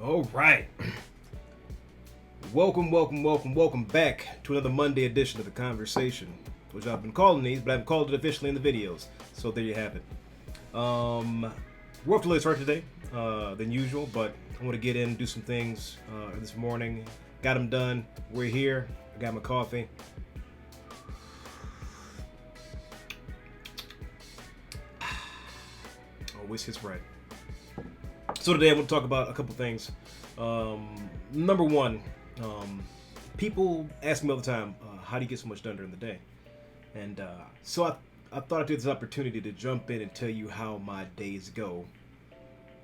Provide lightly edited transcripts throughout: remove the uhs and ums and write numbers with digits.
All right. Welcome back to another Monday edition of The Conversation, which I've been calling these, but I haven't called it officially in the videos. So there you have it. We're off to a later start today than usual, but I want to get in and do some things this morning. Got them done. We're here. I got my coffee. Always hits right. So today I want to talk about a couple things. Number one, people ask me all the time, how do you get so much done during the day? And so I thought I'd take this opportunity to jump in and tell you how my days go.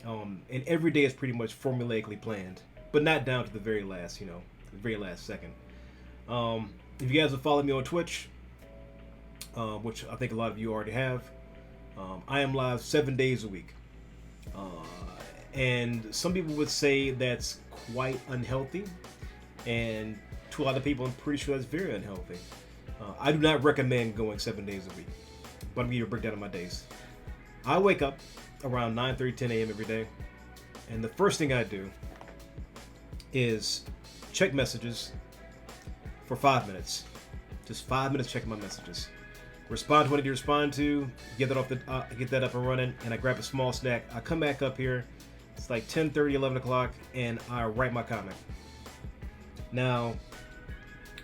And every day is pretty much formulaically planned, but not down to the very last, the very last second. If you guys have followed me on Twitch, which I think a lot of you already have, I am live 7 days a week. And some people would say that's quite unhealthy, and to a lot of people, I'm pretty sure that's very unhealthy. I do not recommend going 7 days a week, but I'm going to give you a breakdown of my days. I wake up around 9:30, 10 a.m. every day, and the first thing I do is check messages for 5 minutes. Just 5 minutes checking my messages. Respond to what I need to respond to, get that up and running, and I grab a small snack. I come back up here. It's like 10:30, 11 o'clock, and I write my comic. Now,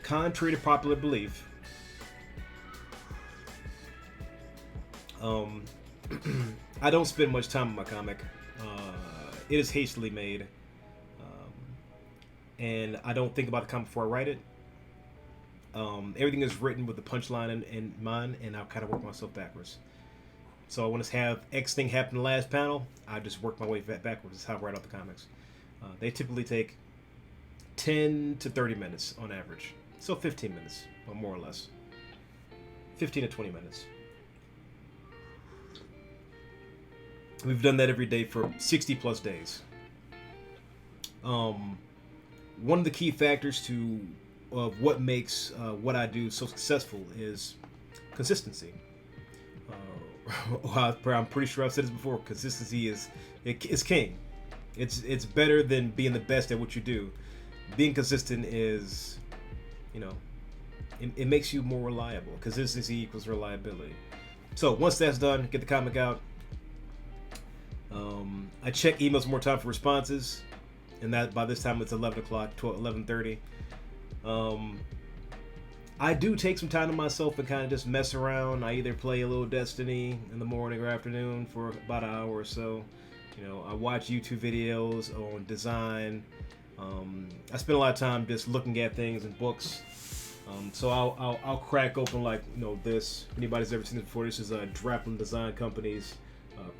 contrary to popular belief, I don't spend much time on my comic. It is hastily made, and I don't think about the comic before I write it. Everything is written with the punchline in mind, and I kind of work myself backwards. So when I have X thing happen in the last panel, I just work my way backwards. That's how I write out the comics. They typically take 10 to 30 minutes on average. So 15 minutes, or more or less. 15 to 20 minutes. We've done that every day for 60 plus days. One of the key factors of what makes what I do so successful is consistency. I'm pretty sure I've said this before. Consistency is king. It's better than being the best at what you do. Being consistent is, it makes you more reliable. Consistency equals reliability. So once that's done, get the comic out. I check emails more time for responses, and that by this time it's 11 o'clock, 11:30. I do take some time to myself and kind of just mess around. I either play a little Destiny in the morning or afternoon for about an hour or so. I watch YouTube videos on design. I spend a lot of time just looking at things and books. So I'll crack open this. If anybody's ever seen this before, this is Draplin Design Company's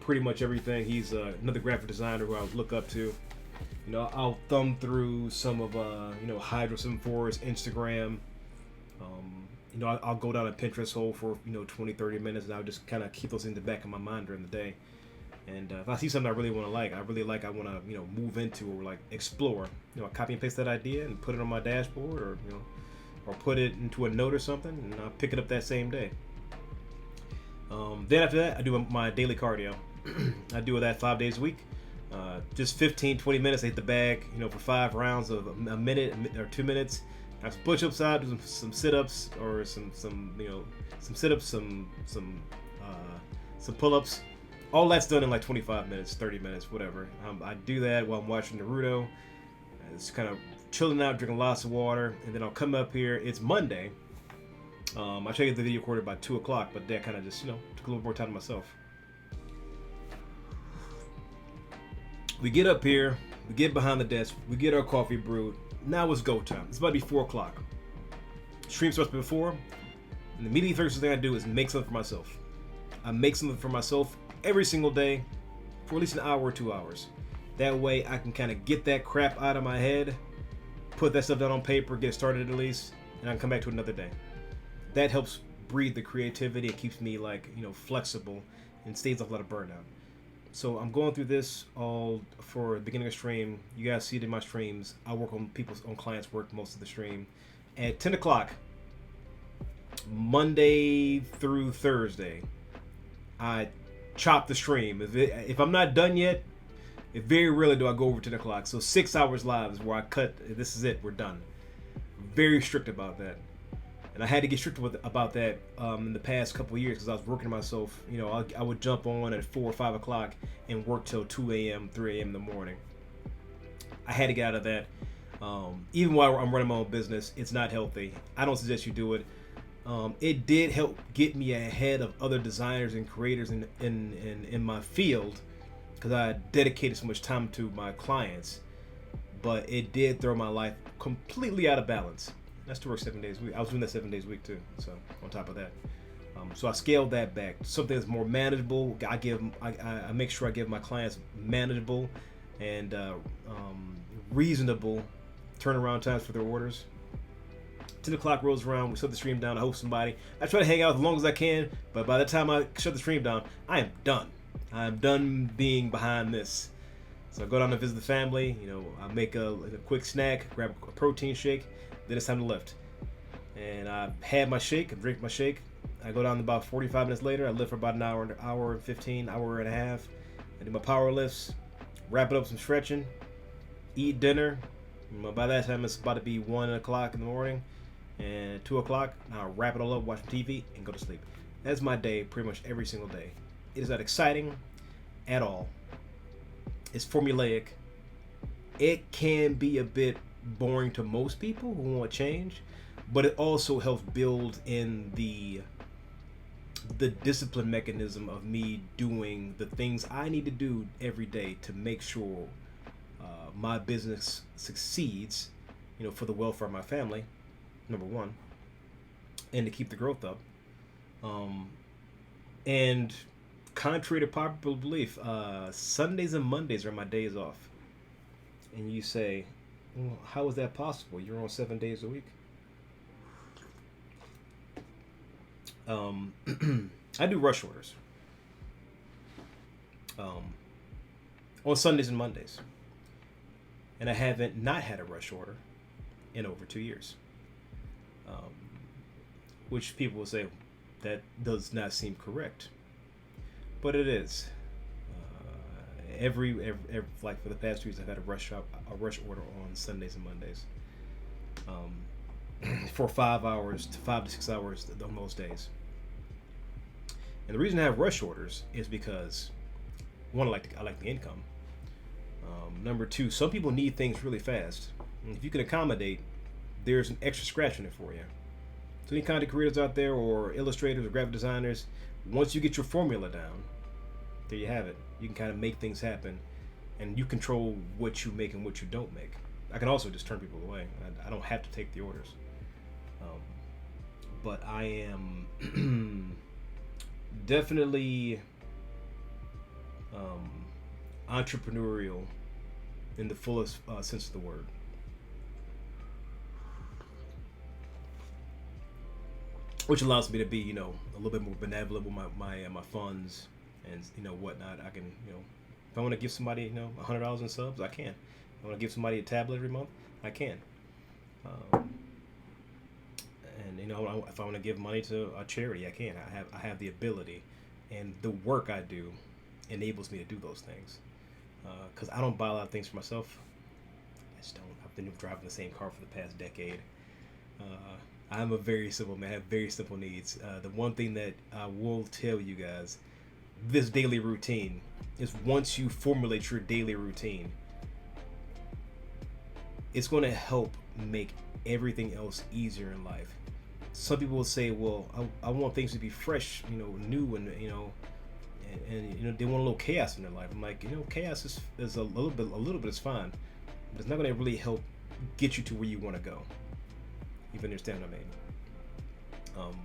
pretty much everything. He's another graphic designer who I look up to. I'll thumb through some of Hydro 74's Instagram. I'll go down a Pinterest hole for 20, 30 minutes, and I'll just kind of keep those in the back of my mind during the day. And if I see something I really want to I want to move into or explore. I copy and paste that idea and put it on my dashboard, or put it into a note or something, and I'll pick it up that same day. Then after that, I do my daily cardio. I do that 5 days a week. Just 15, 20 minutes. I hit the bag, for 5 rounds of a minute or 2 minutes. I have some push-ups out, do some sit-ups, or some sit-ups, some pull-ups. All that's done in 25 minutes, 30 minutes, whatever. I do that while I'm watching Naruto. It's kind of chilling out, drinking lots of water, and then I'll come up here. It's Monday. I try to get the video recorded by 2 o'clock, but that kind of just, took a little more time to myself. We get up here, we get behind the desk, we get our coffee brewed. Now it's go time. It's about to be 4 o'clock. Stream starts before, and the immediately first thing I do is make something for myself. I make something for myself every single day for at least an hour or 2 hours. That way I can kind of get that crap out of my head, put that stuff down on paper, get started at least, and I can come back to it another day. That helps breathe the creativity. It keeps me flexible and stays off a lot of burnout. So I'm going through this all for the beginning of stream. You guys see it in my streams. I work on clients' work most of the stream. At 10 o'clock, Monday through Thursday, I chop the stream. If I'm not done yet, Very rarely do I go over 10 o'clock. So 6 hours live is where I cut. This is it. We're done. Very strict about that. And I had to get strict about that in the past couple of years because I was working myself. You know, I would jump on at 4 or 5 o'clock and work till 2 a.m., 3 a.m. in the morning. I had to get out of that. Even while I'm running my own business, it's not healthy. I don't suggest you do it. It did help get me ahead of other designers and creators in my field because I dedicated so much time to my clients. But it did throw my life completely out of balance. That's to work 7 days a week. I was doing that 7 days a week too. So on top of that, so I scaled that back. Something that's more manageable. I make sure I give my clients manageable and reasonable turnaround times for their orders. 10 o'clock rolls around, we shut the stream down, I host somebody. I try to hang out as long as I can, but by the time I shut the stream down, I am done. I am done being behind this. So I go down to visit the family, you know, I make a quick snack, grab a protein shake, then it's time to lift. And I had my shake, I drink my shake. I go down about 45 minutes later, I lift for about an hour 15, hour and a half. I do my power lifts, wrap it up with some stretching, eat dinner. By that time, it's about to be 1 o'clock in the morning. And 2 o'clock, I'll wrap it all up, watch TV, and go to sleep. That's my day pretty much every single day. It is not exciting at all. It's formulaic. It can be a bit boring to most people who want change, but it also helps build in the discipline mechanism of me doing the things I need to do every day to make sure my business succeeds, you know, for the welfare of my family, number one, and to keep the growth up. And contrary to popular belief, Sundays and Mondays are my days off. And you say, well, how is that possible? You're on 7 days a week. I do rush orders on Sundays and Mondays. And I haven't not had a rush order in over 2 years. Which people will say that does not seem correct, but it is. Every like for the past 2 years, I've had a rush order on Sundays and Mondays, for 5 hours to 5 to 6 hours on most days. And the reason I have rush orders is because one, I like the income. Number two, some people need things really fast. And if you can accommodate, there's an extra scratch in it for you. So any content creators out there, or illustrators or graphic designers, once you get your formula down, there you have it. You can kind of make things happen, and you control what you make and what you don't make. I can also just turn people away. I don't have to take the orders. But I am definitely entrepreneurial in the fullest sense of the word. Which allows me to be, you know, a little bit more benevolent with my funds and, you know, whatnot. I can, you know, if I want to give somebody, you know, $100 in subs, I can. If I want to give somebody a tablet every month, I can. And, you know, if I want to give money to a charity, I can. I have the ability, and the work I do enables me to do those things. Because I don't buy a lot of things for myself. I just don't. I've been driving the same car for the past decade. I'm a very simple man. I have very simple needs. The one thing that I will tell you guys, this daily routine, is once you formulate your daily routine, it's going to help make everything else easier in life. Some people will say, well, I want things to be fresh, you know, new, and, you know, and you know, they want a little chaos in their life. I'm like, you know, chaos is a little bit is fine, but it's not going to really help get you to where you want to go. You understand what I mean?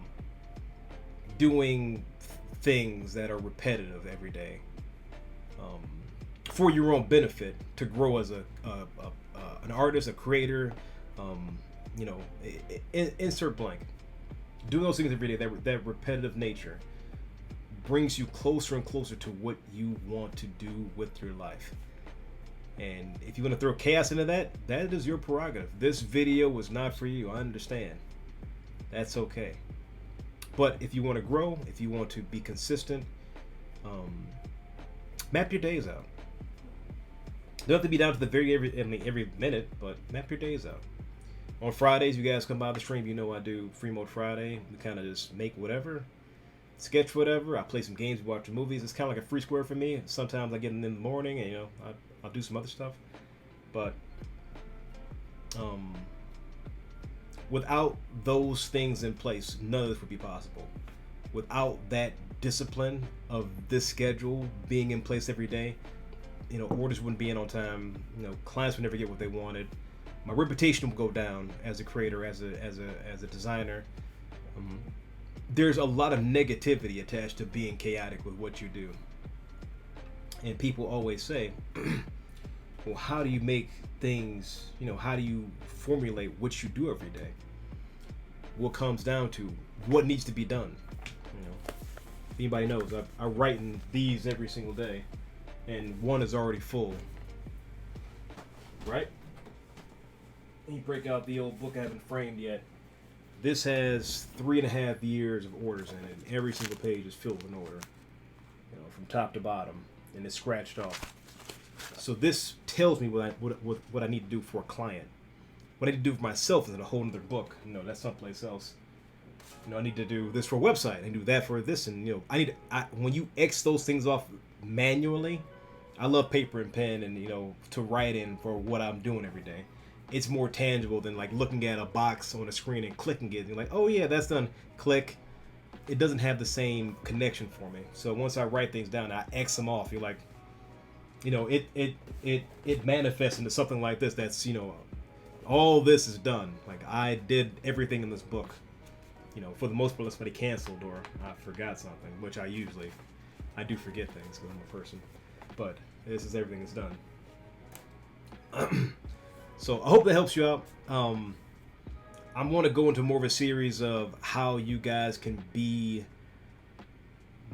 Doing things that are repetitive every day, for your own benefit, to grow as an artist, a creator, you know, insert blank. Doing those things every day, that repetitive nature, brings you closer and closer to what you want to do with your life. And if you're going to throw chaos into that is your prerogative. This video was not for you. I understand. That's okay. But if you want to grow, if you want to be consistent, map your days out. Don't have to be down to the every minute, but map your days out. On Fridays, you guys come by the stream. You know I do Free Mode Friday. We kind of just make whatever, sketch whatever. I play some games, watch the movies. It's kind of like a free square for me. Sometimes I get in the morning, and I'll do some other stuff. But without those things in place, none of this would be possible. Without that discipline of this schedule being in place every day, orders wouldn't be in on time. Clients would never get what they wanted. My reputation will go down as a creator, as a designer. There's a lot of negativity attached to being chaotic with what you do. And people always say, well, how do you make things, how do you formulate what you do every day? What comes down to what needs to be done. If anybody knows, I write in these every single day, and one is already full. Right? You break out the old book I haven't framed yet. This has 3.5 years of orders in it, and every single page is filled with an order, from top to bottom, and it's scratched off. So this tells me what I need to do for a client. What I need to do for myself is in a whole other book. That's someplace else. I need to do this for a website. I do that for this, and when you X those things off manually, I love paper and pen, and to write in for what I'm doing every day. It's more tangible than like looking at a box on a screen and clicking it. And you're like, oh yeah, that's done. Click. It doesn't have the same connection for me. So once I write things down, I X them off. You're like, it manifests into something like this. That's all this is done. Like I did everything in this book. For the most part, unless somebody canceled or I forgot something, which I do forget things because I'm a person. But this is everything that's done. So I hope that helps you out. I'm going to go into more of a series of how you guys can be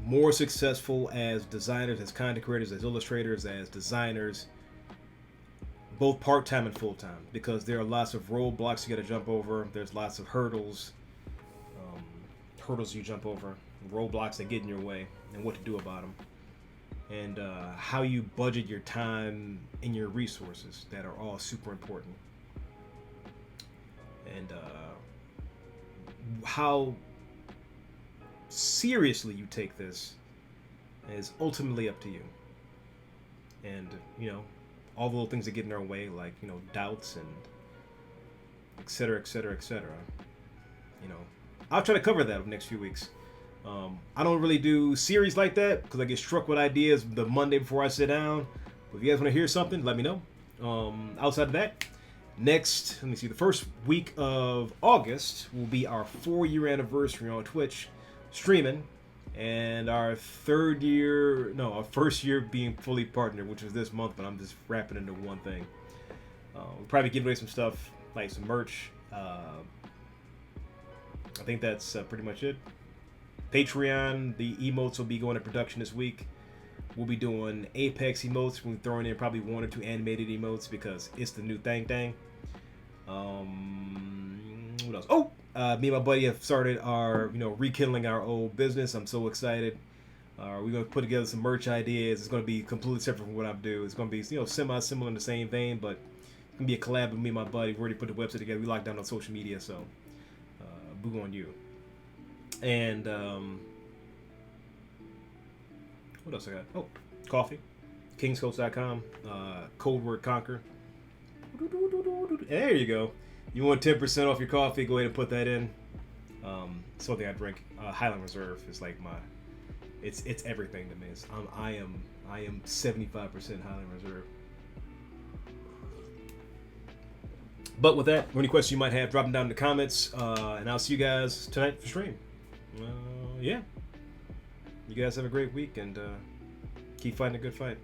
more successful as designers, as content creators, as illustrators, as designers, both part-time and full-time, because there are lots of roadblocks you got to jump over. There's lots of hurdles you jump over, roadblocks that get in your way, and what to do about them, and how you budget your time and your resources that are all super important, and how seriously you take this is ultimately up to you. And all the little things that get in our way, like doubts and etc., etc., etc. I'll try to cover that over the next few weeks. I don't really do series like that because I get struck with ideas the Monday before I sit down. But if you guys want to hear something, let me know. Outside of that, next, let me see, the first week of August will be our 4-year anniversary on Twitch streaming, and our first year being fully partnered, which was this month, but I'm just wrapping into one thing. We'll probably give away some stuff, like some merch. I think that's pretty much it. Patreon, the emotes will be going to production this week. We'll be doing Apex emotes. We'll be throwing in probably 1 or 2 animated emotes because it's the new thing. What else? Oh, me and my buddy have started our, rekindling our old business. I'm so excited. We're going to put together some merch ideas. It's going to be completely separate from what I do. It's going to be, semi-similar in the same vein, but it's going to be a collab with me and my buddy. We've already put the website together. We locked down on social media, so boo on you. And what else I got? Oh, coffee. Kingscoats.com. Code word conquer. There you go. You want 10% off your coffee? Go ahead and put that in. Something I drink. Highland Reserve is like it's everything to me. I am 75% Highland Reserve. But with that, any questions you might have, drop them down in the comments, and I'll see you guys tonight for stream. Yeah. You guys have a great week, and keep fighting a good fight.